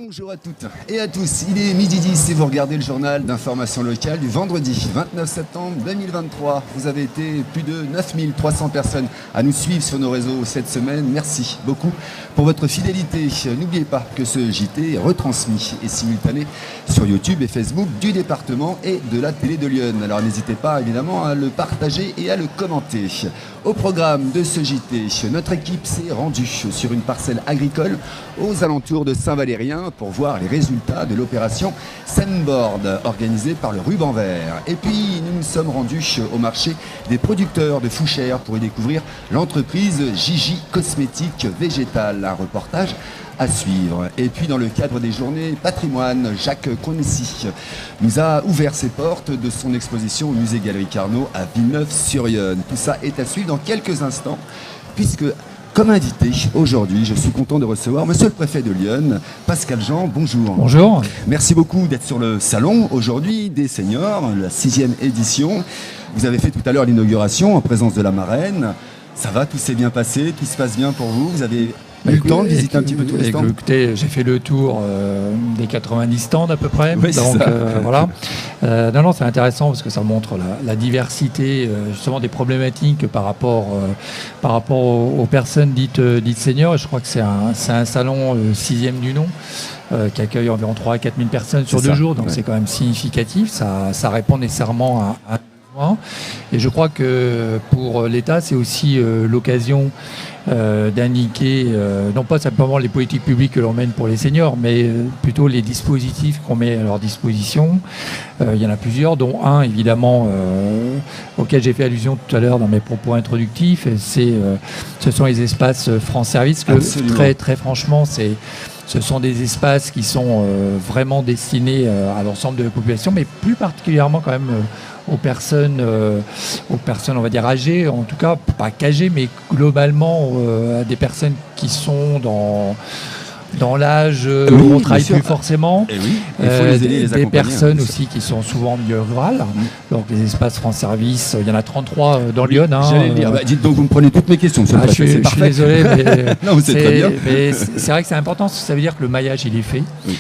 Bonjour à toutes et à tous, il est midi 10 et vous regardez le journal d'information locale du vendredi 29 septembre 2023. Vous avez été plus de 9300 personnes à nous suivre sur nos réseaux cette semaine. Merci beaucoup pour votre fidélité. N'oubliez pas que ce JT est retransmis et simultané sur YouTube et Facebook du département et de la télé de Lyon. Alors n'hésitez pas évidemment à le partager et à le commenter. Au programme de ce JT, notre équipe s'est rendue sur une parcelle agricole aux alentours de Saint-Valérien pour voir les résultats de l'opération Sandboard organisée par le Ruban Vert. Et puis nous nous sommes rendus au marché des producteurs de Fouchères pour y découvrir l'entreprise Gigi Cosmétiques Végétales. Un reportage à suivre. Et puis dans le cadre des journées patrimoine, Jacques Conessy nous a ouvert ses portes de son exposition au musée Galerie Carnot à Villeneuve-sur-Yonne. Tout ça est à suivre dans quelques instants, puisque comme invité aujourd'hui, je suis content de recevoir Monsieur le Préfet de Lyon, Pascal Jean. Bonjour. Bonjour. Merci beaucoup d'être sur le salon aujourd'hui des seniors, la 6e édition. Vous avez fait tout à l'heure l'inauguration en présence de la marraine. Ça va, tout s'est bien passé, tout se passe bien pour vous? Vous avez eu le temps de visiter un petit peu tous les stands? Écoutez, j'ai fait le tour des 90 stands à peu près. Oui, donc voilà. Ouais. C'est intéressant parce que ça montre la diversité justement des problématiques par rapport aux personnes dites seniors. Et je crois que c'est un salon 6e du nom. Qui accueille environ 3 à 4 000 personnes sur 2 jours. Donc c'est quand même significatif. Ça répond nécessairement à et je crois que pour l'État, c'est aussi l'occasion d'indiquer, non pas simplement les politiques publiques que l'on mène pour les seniors, mais plutôt les dispositifs qu'on met à leur disposition. Il y en a plusieurs, dont un évidemment auquel j'ai fait allusion tout à l'heure dans mes propos introductifs, et ce sont les espaces France Service, que très franchement, ce sont des espaces qui sont vraiment destinés à l'ensemble de la population, mais plus particulièrement quand même aux personnes, on va dire âgées, en tout cas pas qu'âgées, mais globalement à des personnes qui sont dans l'âge où on ne travaille plus forcément. Et oui, il faut les aider, les accompagner. Des personnes aussi qui sont souvent en milieu rural. Donc les espaces France Service, il y en a 33 dans Lyon. J'allais le dire. Dites donc, vous me prenez toutes mes questions. Je suis désolé, mais non, c'est très bien. Mais c'est vrai que c'est important, ça veut dire que le maillage il est fait. Oui.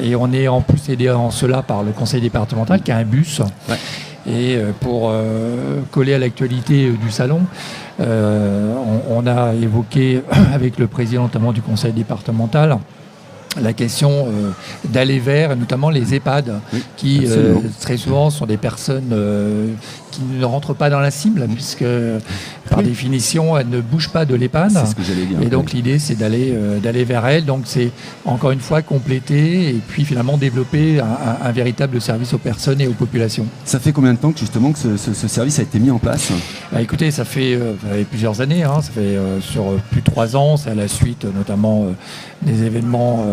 Et on est en plus aidé en cela par le conseil départemental qui a un bus. Ouais. Et pour coller à l'actualité du salon, on a évoqué avec le président notamment du conseil départemental la question d'aller vers, notamment les EHPAD, oui, qui très souvent sont des personnes qui ne rentrent pas dans la cible, puisque par définition, elles ne bougent pas de l'EHPAD. C'est ce que j'allais dire. Et donc l'idée, c'est d'aller vers elles. Donc c'est encore une fois compléter et puis finalement développer un véritable service aux personnes et aux populations. Ça fait combien de temps que justement que ce service a été mis en place? Écoutez, ça fait plusieurs années, ça fait sur plus de 3 ans. C'est à la suite notamment des événements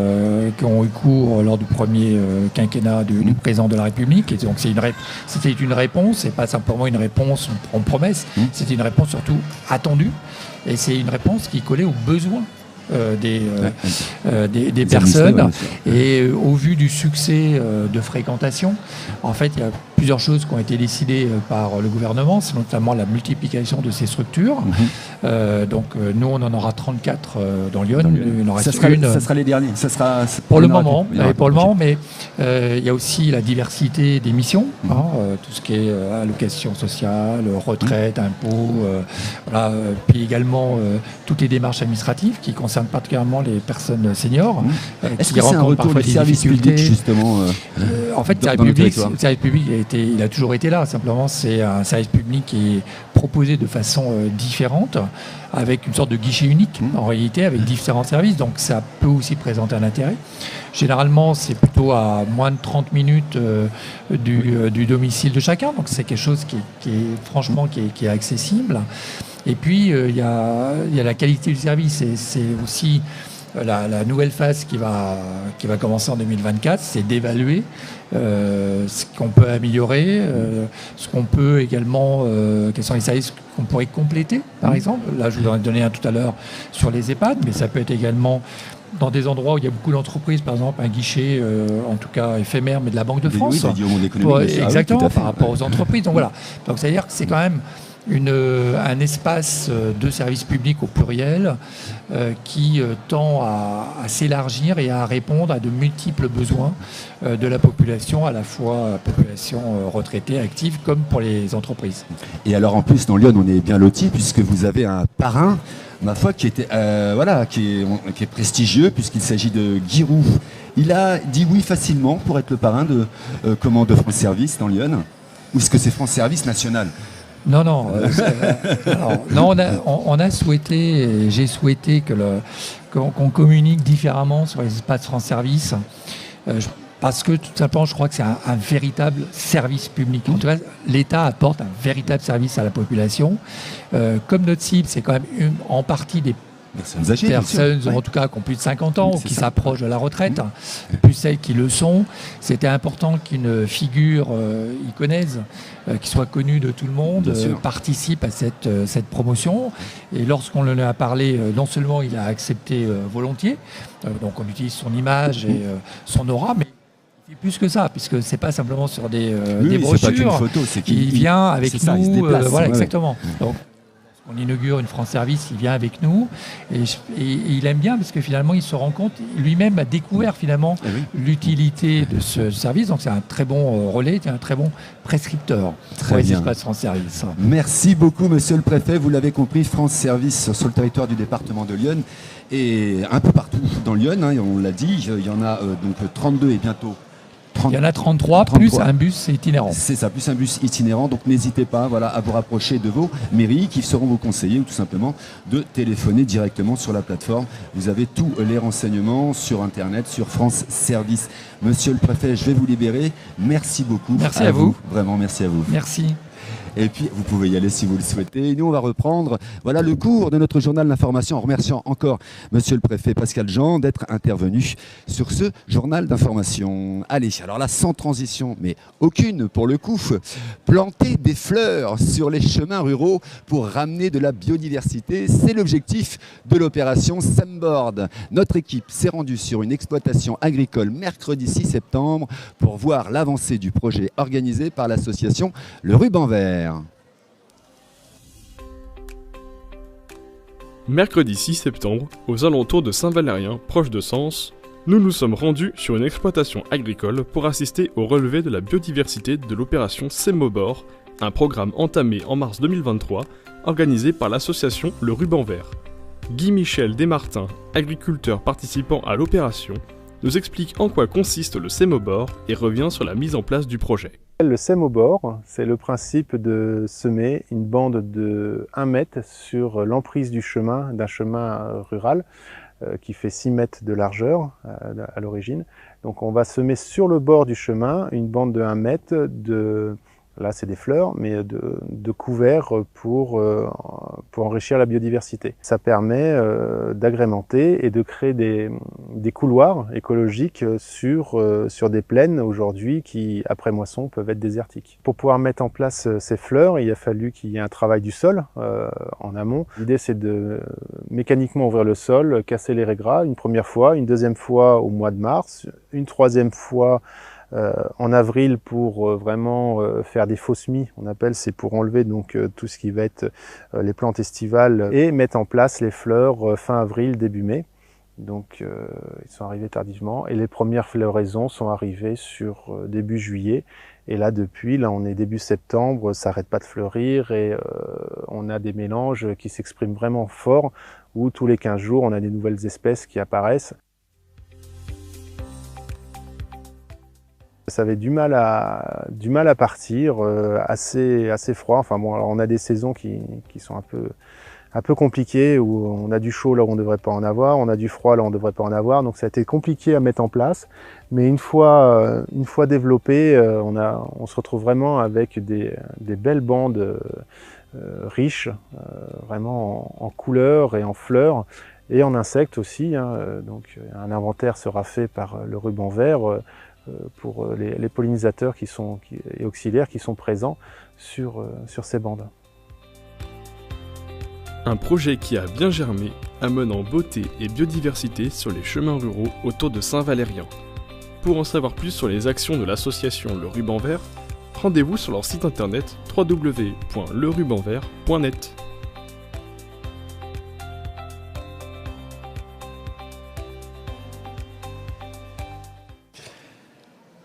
qui ont eu cours lors du premier quinquennat du président de la République. Et donc c'était une réponse, et pas simplement une réponse en promesse, c'était une réponse surtout attendue, et c'est une réponse qui collait aux besoins des personnes. Et au vu du succès de fréquentation, en fait, il y a plusieurs choses qui ont été décidées par le gouvernement, c'est notamment la multiplication de ces structures. Donc nous, on en aura 34 dans Lyon. Il en reste une. Ça sera les derniers. Ça sera pour le moment. Mais il y a aussi la diversité des missions, tout ce qui est allocation sociale, retraite, impôts, puis également toutes les démarches administratives qui concernent particulièrement les personnes seniors. Est-ce que c'est un retour du service public justement en fait, le service public il a toujours été là. Simplement, c'est un service public qui est proposé de façon différente, avec une sorte de guichet unique en réalité, avec différents services. Donc ça peut aussi présenter un intérêt. Généralement, c'est plutôt à moins de 30 minutes du domicile de chacun. Donc c'est quelque chose qui est accessible. Et puis, il y a la qualité du service, et c'est aussi la nouvelle phase qui va commencer en 2024, c'est d'évaluer ce qu'on peut améliorer, ce qu'on peut également, quels sont les services qu'on pourrait compléter, par exemple. Là, je vous en ai donné un tout à l'heure sur les EHPAD, mais ça peut être également dans des endroits où il y a beaucoup d'entreprises, par exemple un guichet, en tout cas éphémère, mais de la Banque de France. Oui, dédié au monde économique. Exactement, par rapport aux entreprises. Donc voilà. Donc c'est-à-dire que c'est quand même un espace de service public au pluriel qui tend à s'élargir et à répondre à de multiples besoins de la population, à la fois population retraitée, active, comme pour les entreprises. Et alors en plus, dans Lyon, on est bien lotis puisque vous avez un parrain, ma foi, qui est prestigieux puisqu'il s'agit de Guy Roux. Il a dit oui facilement pour être le parrain de France Service dans Lyon. Ou est-ce que c'est France Service National? Non, on a souhaité, j'ai souhaité qu'on communique différemment sur les espaces France Service, parce que tout simplement, je crois que c'est un véritable service public. En tout cas, l'État apporte un véritable service à la population. Comme notre cible, c'est quand même en partie des personnes âgées, en tout cas qui ont plus de 50 ans, ou qui s'approchent de la retraite, plus celles qui le sont. C'était important qu'une figure iconaise, qui soit connue de tout le monde, participe à cette promotion. Et lorsqu'on lui a parlé, non seulement il a accepté volontiers, donc on utilise son image et son aura, mais il fait plus que ça, puisque c'est pas simplement sur des brochures. C'est pas qu'une photo, c'est qu'il vient avec nous. Il se déplace, voilà, exactement. Donc, on inaugure une France Service, il vient avec nous et il aime bien parce que finalement il se rend compte, lui-même a découvert finalement l'utilité de ce service, donc c'est un très bon relais, un très bon prescripteur pour les espaces France Service. Merci beaucoup monsieur le préfet, vous l'avez compris, France Service sur le territoire du département de Lyon et un peu partout dans Lyon, on l'a dit, il y en a donc 32 et bientôt 30, il y en a 33, plus un bus itinérant. C'est ça, plus un bus itinérant. Donc n'hésitez pas à vous rapprocher de vos mairies qui seront vos conseillers ou tout simplement de téléphoner directement sur la plateforme. Vous avez tous les renseignements sur Internet, sur France Service. Monsieur le préfet, je vais vous libérer. Merci beaucoup. Merci à vous. Vraiment, merci à vous. Merci. Et puis, vous pouvez y aller si vous le souhaitez. Et nous, on va reprendre le cours de notre journal d'information en remerciant encore Monsieur le Préfet Pascal Jean d'être intervenu sur ce journal d'information. Allez, alors là, sans transition, mais aucune pour le coup, planter des fleurs sur les chemins ruraux pour ramener de la biodiversité, c'est l'objectif de l'opération Samboard. Notre équipe s'est rendue sur une exploitation agricole mercredi 6 septembre pour voir l'avancée du projet organisé par l'association Le Ruban Vert. Mercredi 6 septembre, aux alentours de Saint-Valérien, proche de Sens, nous nous sommes rendus sur une exploitation agricole pour assister au relevé de la biodiversité de l'opération Semobor, un programme entamé en mars 2023, organisé par l'association Le Ruban Vert. Guy-Michel Desmartins, agriculteur participant à l'opération, nous explique en quoi consiste le Semobor et revient sur la mise en place du projet. Le Semobor, c'est le principe de semer une bande de 1 mètre sur l'emprise du chemin, d'un chemin rural qui fait 6 mètres de largeur à l'origine. Donc on va semer sur le bord du chemin une bande de 1 mètre là c'est des fleurs, mais de couverts pour enrichir la biodiversité. Ça permet d'agrémenter et de créer des couloirs écologiques sur des plaines aujourd'hui qui, après moisson, peuvent être désertiques. Pour pouvoir mettre en place ces fleurs, il a fallu qu'il y ait un travail du sol en amont. L'idée c'est de mécaniquement ouvrir le sol, casser les régras une première fois, une deuxième fois au mois de mars, une troisième fois en avril pour vraiment faire des faux semis, on appelle, c'est pour enlever donc tout ce qui va être les plantes estivales et mettre en place les fleurs fin avril, début mai. Donc ils sont arrivés tardivement et les premières floraisons sont arrivées sur début juillet. Et là depuis, on est début septembre, ça n'arrête pas de fleurir et on a des mélanges qui s'expriment vraiment fort où tous les 15 jours on a des nouvelles espèces qui apparaissent. Ça avait du mal à partir, assez froid. Enfin bon, alors on a des saisons qui sont un peu compliquées où on a du chaud là où on ne devrait pas en avoir, on a du froid là où on ne devrait pas en avoir. Donc ça a été compliqué à mettre en place. Mais une fois développé, on se retrouve vraiment avec des belles bandes riches, vraiment en couleurs et en fleurs et en insectes aussi. Donc un inventaire sera fait par le Ruban Vert pour les pollinisateurs et auxiliaires qui sont présents sur ces bandes. Un projet qui a bien germé, amenant beauté et biodiversité sur les chemins ruraux autour de Saint-Valérien. Pour en savoir plus sur les actions de l'association Le Ruban Vert, rendez-vous sur leur site internet www.lerubanvert.net.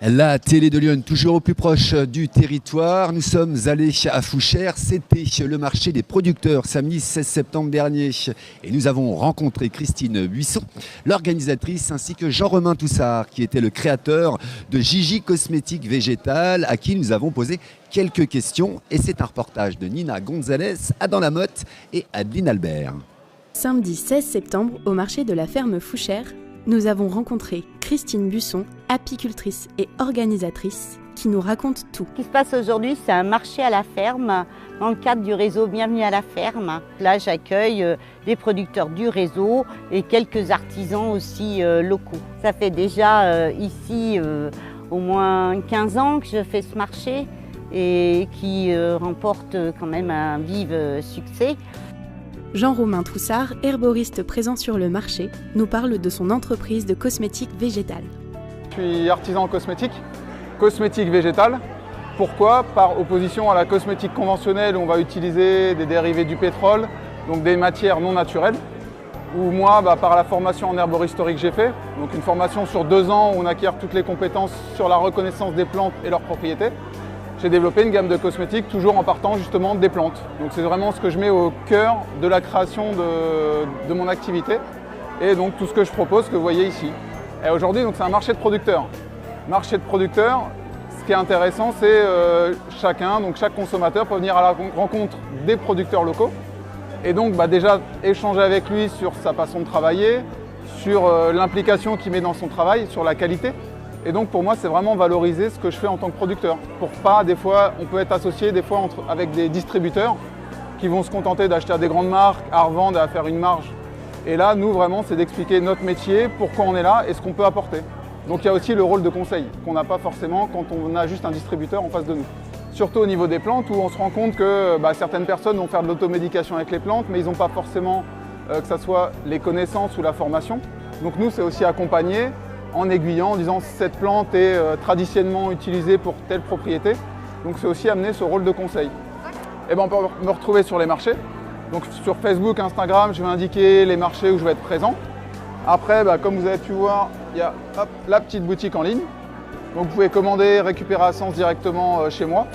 La télé de Lyon, toujours au plus proche du territoire. Nous sommes allés à Fouchères. C'était le marché des producteurs samedi 16 septembre dernier. Et nous avons rencontré Christine Buisson, l'organisatrice, ainsi que Jean-Romain Toussard, qui était le créateur de Gigi Cosmétique Végétale, à qui nous avons posé quelques questions. Et c'est un reportage de Nina Gonzalez, Adam Lamotte et Adeline Albert. Samedi 16 septembre, au marché de la ferme Fouchères, nous avons rencontré Christine Buisson, apicultrice et organisatrice, qui nous raconte tout. Ce qui se passe aujourd'hui, c'est un marché à la ferme, dans le cadre du réseau Bienvenue à la ferme. Là, j'accueille des producteurs du réseau et quelques artisans aussi locaux. Ça fait déjà ici au moins 15 ans que je fais ce marché et qui remporte quand même un vif succès. Jean-Romain Toussard, herboriste présent sur le marché, nous parle de son entreprise de cosmétiques végétales. Je suis artisan en cosmétique végétale. Pourquoi? Par opposition à la cosmétique conventionnelle où on va utiliser des dérivés du pétrole, donc des matières non naturelles. Ou moi, par la formation en herboristerie que j'ai fait, donc une formation sur 2 ans où on acquiert toutes les compétences sur la reconnaissance des plantes et leurs propriétés. J'ai développé une gamme de cosmétiques toujours en partant justement des plantes. Donc c'est vraiment ce que je mets au cœur de la création de mon activité et donc tout ce que je propose que vous voyez ici. Et aujourd'hui, c'est un marché de producteurs. Marché de producteurs, ce qui est intéressant, c'est chaque consommateur peut venir à la rencontre des producteurs locaux et donc déjà échanger avec lui sur sa façon de travailler, sur l'implication qu'il met dans son travail, sur la qualité. Et donc pour moi, c'est vraiment valoriser ce que je fais en tant que producteur. Pour pas, des fois, on peut être associé avec des distributeurs qui vont se contenter d'acheter à des grandes marques, à revendre et à faire une marge. Et là, nous, vraiment, c'est d'expliquer notre métier, pourquoi on est là et ce qu'on peut apporter. Donc il y a aussi le rôle de conseil qu'on n'a pas forcément quand on a juste un distributeur en face de nous. Surtout au niveau des plantes où on se rend compte que certaines personnes vont faire de l'automédication avec les plantes, mais ils n'ont pas forcément que ce soit les connaissances ou la formation. Donc nous, c'est aussi accompagner en aiguillant, en disant cette plante est traditionnellement utilisée pour telle propriété. Donc c'est aussi amener ce rôle de conseil. Et on peut me retrouver sur les marchés. Donc sur Facebook, Instagram, je vais indiquer les marchés où je vais être présent. Après, comme vous avez pu voir, il y a la petite boutique en ligne. Donc vous pouvez commander, récupérer à Sens directement chez moi.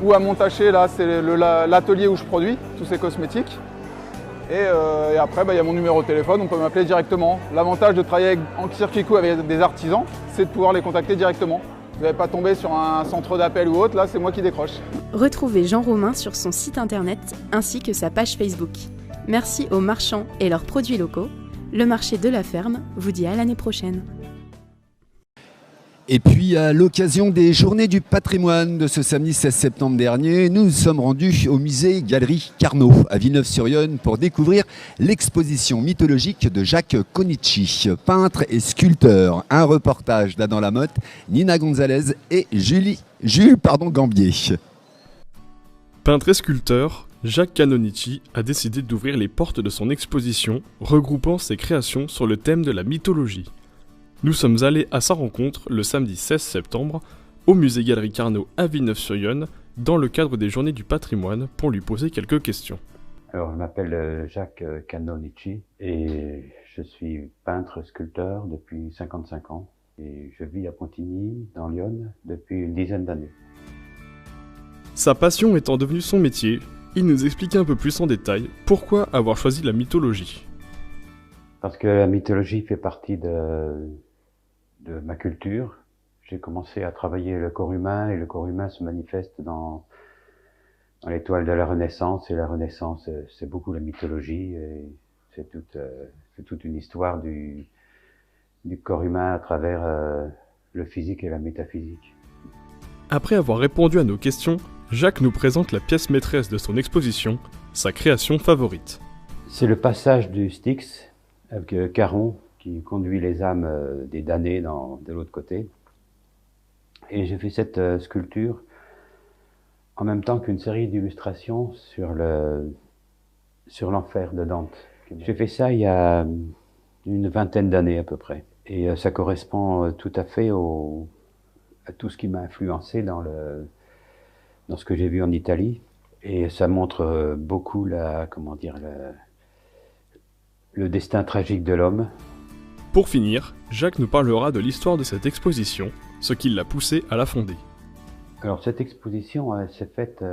Ou à Montaché, là c'est l'atelier où je produis tous ces cosmétiques. Et après, il y a mon numéro de téléphone, on peut m'appeler directement. L'avantage de travailler en circuit court avec des artisans, c'est de pouvoir les contacter directement. Vous n'allez pas tomber sur un centre d'appel ou autre, là c'est moi qui décroche. Retrouvez Jean-Romain sur son site internet ainsi que sa page Facebook. Merci aux marchands et leurs produits locaux. Le marché de la ferme vous dit à l'année prochaine. Et puis, à l'occasion des Journées du patrimoine de ce samedi 16 septembre dernier, nous nous sommes rendus au musée Galerie Carnot à Villeneuve-sur-Yonne pour découvrir l'exposition mythologique de Jacques Conici, peintre et sculpteur. Un reportage d'Adam Lamotte, Nina Gonzalez et Jules Gambier. Peintre et sculpteur, Jacques Conici a décidé d'ouvrir les portes de son exposition, regroupant ses créations sur le thème de la mythologie. Nous sommes allés à sa rencontre le samedi 16 septembre au musée Galerie Carnot à Villeneuve-sur-Yonne dans le cadre des Journées du patrimoine pour lui poser quelques questions. Alors, je m'appelle Jacques Conici et je suis peintre-sculpteur depuis 55 ans et je vis à Pontigny, dans l'Yonne, depuis une dizaine d'années. Sa passion étant devenue son métier, il nous explique un peu plus en détail pourquoi avoir choisi la mythologie. Parce que la mythologie fait partie de ma culture. J'ai commencé à travailler le corps humain et le corps humain se manifeste dans l'étoile de la Renaissance et la Renaissance c'est beaucoup la mythologie et c'est toute une histoire du corps humain à travers le physique et la métaphysique. Après avoir répondu à nos questions, Jacques nous présente la pièce maîtresse de son exposition, sa création favorite. C'est le passage du Styx avec Charon qui conduit les âmes des damnés de l'autre côté. Et j'ai fait cette sculpture en même temps qu'une série d'illustrations sur l'enfer de Dante. J'ai fait ça il y a une vingtaine d'années à peu près. Et ça correspond tout à fait à tout ce qui m'a influencé dans dans ce que j'ai vu en Italie. Et ça montre beaucoup le destin tragique de l'homme. Pour finir, Jacques nous parlera de l'histoire de cette exposition, ce qui l'a poussé à la fonder. Alors cette exposition s'est faite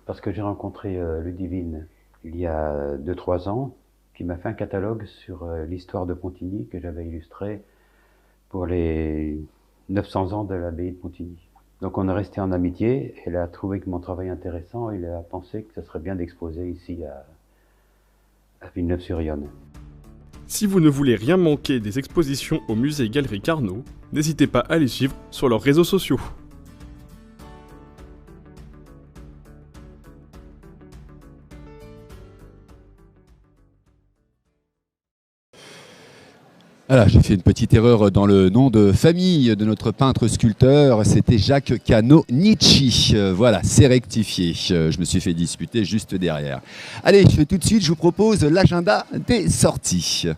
parce que j'ai rencontré Ludivine il y a 2-3 ans, qui m'a fait un catalogue sur l'histoire de Pontigny que j'avais illustré pour les 900 ans de l'abbaye de Pontigny. Donc on est resté en amitié, elle a trouvé que mon travail intéressant, il a pensé que ce serait bien d'exposer ici à Villeneuve-sur-Yonne. Si vous ne voulez rien manquer des expositions au musée Galerie Carnot, n'hésitez pas à les suivre sur leurs réseaux sociaux. Voilà, j'ai fait une petite erreur dans le nom de famille de notre peintre-sculpteur, c'était Jacques Canonici. Voilà, c'est rectifié, je me suis fait disputer juste derrière. Allez, tout de suite, je vous propose l'agenda des sorties.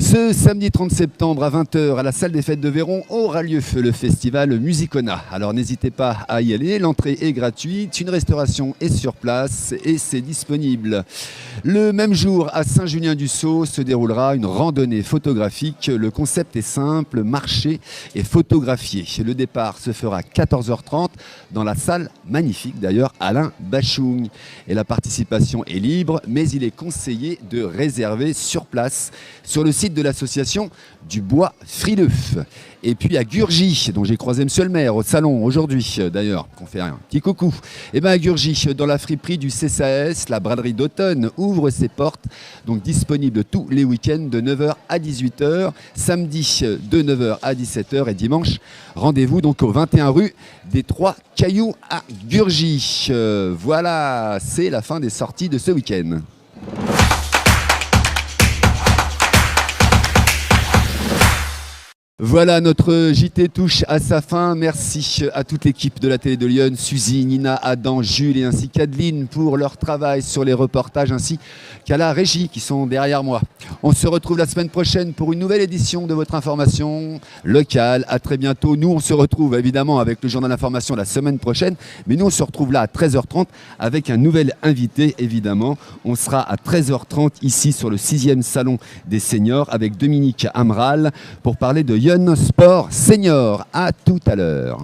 Ce samedi 30 septembre à 20h à la salle des fêtes de Véron aura lieu le festival Musicona. Alors n'hésitez pas à y aller, l'entrée est gratuite, une restauration est sur place et c'est disponible. Le même jour à Saint-Julien-du-Sault se déroulera une randonnée photographique. Le concept est simple, marcher et photographier. Le départ se fera à 14h30 dans la salle magnifique d'ailleurs Alain Bachung. Et la participation est libre mais il est conseillé de réserver sur place sur le site de l'association du Bois Frileux. Et puis à Gurgy, dont j'ai croisé monsieur le maire au salon aujourd'hui d'ailleurs, qu'on fait un petit coucou. Et bien à Gurgy, dans la friperie du CSAS, la braderie d'automne ouvre ses portes, donc disponible tous les week-ends de 9h à 18h, samedi de 9h à 17h et dimanche, rendez-vous donc au 21 rue des Trois Cailloux à Gurgy. Voilà, c'est la fin des sorties de ce week-end. Voilà, notre JT touche à sa fin. Merci à toute l'équipe de la télé de Lyon, Suzy, Nina, Adam, Jules et ainsi qu'Adeline pour leur travail sur les reportages ainsi qu'à la régie qui sont derrière moi. On se retrouve la semaine prochaine pour une nouvelle édition de votre information locale. À très bientôt. Nous, on se retrouve évidemment avec le journal d'information la semaine prochaine, mais nous, on se retrouve là à 13h30 avec un nouvel invité évidemment. On sera à 13h30 ici sur le 6e salon des seniors avec Dominique Amral pour parler de Sport Senior. À tout à l'heure.